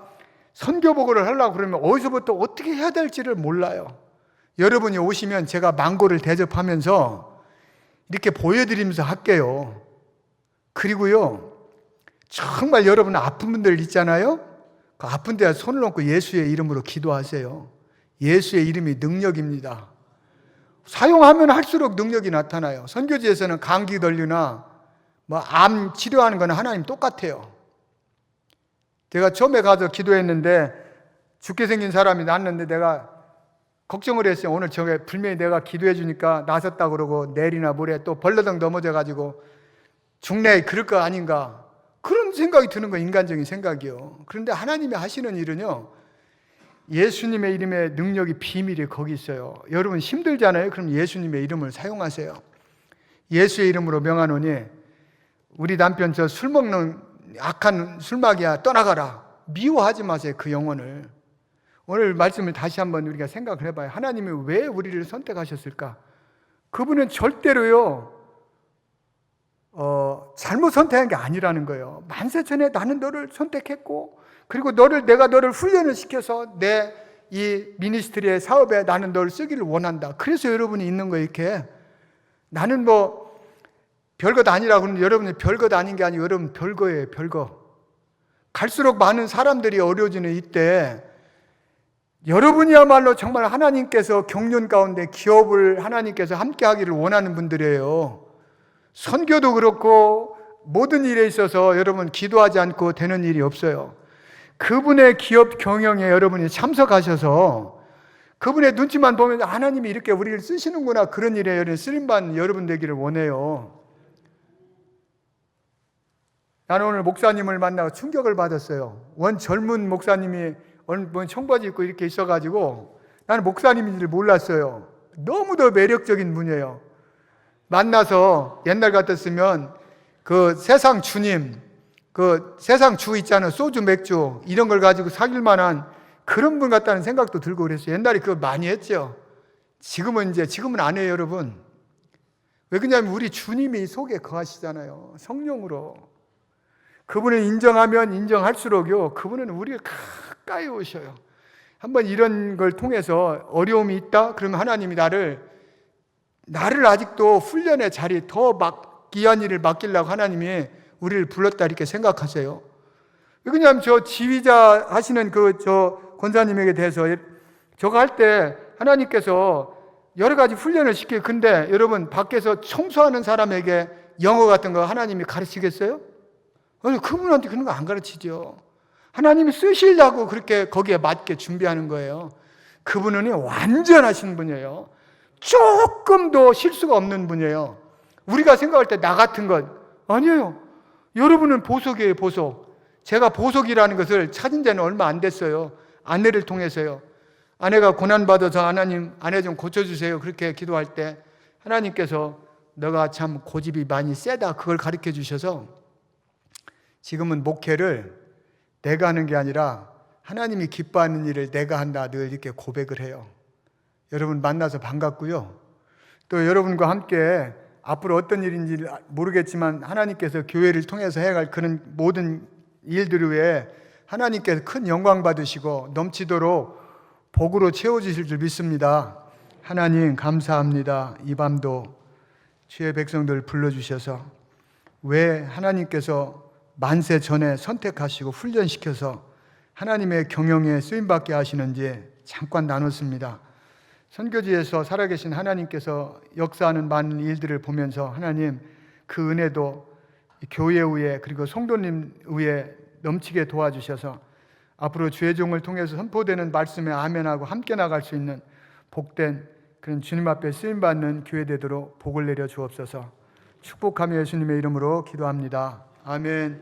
선교복을 하려고 그러면 어디서부터 어떻게 해야 될지를 몰라요. 여러분이 오시면 제가 망고를 대접하면서 이렇게 보여드리면서 할게요. 그리고요, 정말 여러분 아픈 분들 있잖아요. 그 아픈 데에 손을 얹고 예수의 이름으로 기도하세요. 예수의 이름이 능력입니다. 사용하면 할수록 능력이 나타나요. 선교지에서는 감기 걸리나 암 치료하는 건 하나님 똑같아요. 제가 처음에 가서 기도했는데 죽게 생긴 사람이 났는데 내가 걱정을 했어요. 오늘 저게 분명히 내가 기도해 주니까 나섰다 그러고 내일이나 모레 또 벌러덩 넘어져 가지고 죽네 그럴 거 아닌가, 그런 생각이 드는 거, 인간적인 생각이요. 그런데 하나님이 하시는 일은요, 예수님의 이름의 능력이 비밀이 거기 있어요. 여러분 힘들잖아요. 그럼 예수님의 이름을 사용하세요. 예수의 이름으로 명하노니 우리 남편 저 술 먹는 악한 술마귀야 떠나가라. 미워하지 마세요. 그 영혼을. 오늘 말씀을 다시 한번 우리가 생각을 해봐요. 하나님이 왜 우리를 선택하셨을까? 그분은 절대로요 잘못 선택한 게 아니라는 거예요. 만세전에 나는 너를 선택했고, 그리고 내가 너를 훈련을 시켜서 내 이 미니스트리의 사업에 나는 너를 쓰기를 원한다. 그래서 여러분이 있는 거예요. 이렇게 나는 별것 아니라고 하는데 여러분이 별것 아닌 게 아니고 여러분 별거예요. 별거. 갈수록 많은 사람들이 어려워지는 이때 여러분이야말로 정말 하나님께서 경륜 가운데 기업을 하나님께서 함께 하기를 원하는 분들이에요. 선교도 그렇고 모든 일에 있어서 여러분 기도하지 않고 되는 일이 없어요. 그분의 기업 경영에 여러분이 참석하셔서 그분의 눈치만 보면 하나님이 이렇게 우리를 쓰시는구나, 그런 일에 쓰임받는 여러분 되기를 원해요. 나는 오늘 목사님을 만나고 충격을 받았어요. 원 젊은 목사님이 청바지 입고 이렇게 있어가지고 나는 목사님인지를 몰랐어요. 너무도 매력적인 분이에요. 만나서 옛날 같았으면 그 세상 주님, 그 세상 주 있잖아요. 소주, 맥주 이런 걸 가지고 사귈 만한 그런 분 같다는 생각도 들고 그랬어요. 옛날에 그거 많이 했죠. 지금은 안 해요, 여러분. 왜 그러냐면 우리 주님이 속에 거하시잖아요. 성령으로. 그분을 인정하면 인정할수록요, 그분은 우리를 가까이 오셔요. 한번 이런 걸 통해서 어려움이 있다? 그러면 하나님이 나를 아직도 훈련의 자리, 더 귀한 일을 맡기려고 하나님이 우리를 불렀다 이렇게 생각하세요. 왜냐하면 저 지휘자 하시는 저 권사님에게 대해서 저거 할 때 하나님께서 여러 가지 훈련을 시켜요. 근데 여러분 밖에서 청소하는 사람에게 영어 같은 거 하나님이 가르치겠어요? 아니, 그분한테 그런 거 안 가르치죠. 하나님이 쓰시려고 그렇게 거기에 맞게 준비하는 거예요. 그분은 완전하신 분이에요. 조금도 실수가 없는 분이에요. 우리가 생각할 때 나 같은 것 아니에요. 여러분은 보석이에요. 보석. 제가 보석이라는 것을 찾은 지는 얼마 안 됐어요. 아내를 통해서요. 아내가 고난받아서 하나님 아내 좀 고쳐주세요 그렇게 기도할 때 하나님께서 너가 참 고집이 많이 세다 그걸 가르쳐 주셔서 지금은 목회를 내가 하는 게 아니라 하나님이 기뻐하는 일을 내가 한다 늘 이렇게 고백을 해요. 여러분 만나서 반갑고요. 또 여러분과 함께 앞으로 어떤 일인지 모르겠지만 하나님께서 교회를 통해서 해갈 그런 모든 일들 위해 하나님께서 큰 영광 받으시고 넘치도록 복으로 채워주실 줄 믿습니다. 하나님 감사합니다. 이 밤도 주의 백성들 불러주셔서 왜 하나님께서 만세 전에 선택하시고 훈련시켜서 하나님의 경영에 쓰임받게 하시는지 잠깐 나눴습니다. 선교지에서 살아계신 하나님께서 역사하는 많은 일들을 보면서 하나님 그 은혜도 교회 위에 그리고 성도님 위에 넘치게 도와주셔서 앞으로 주의 종을 통해서 선포되는 말씀에 아멘하고 함께 나갈 수 있는 복된 그런 주님 앞에 쓰임받는 교회 되도록 복을 내려 주옵소서. 축복하며 예수님의 이름으로 기도합니다. 아멘.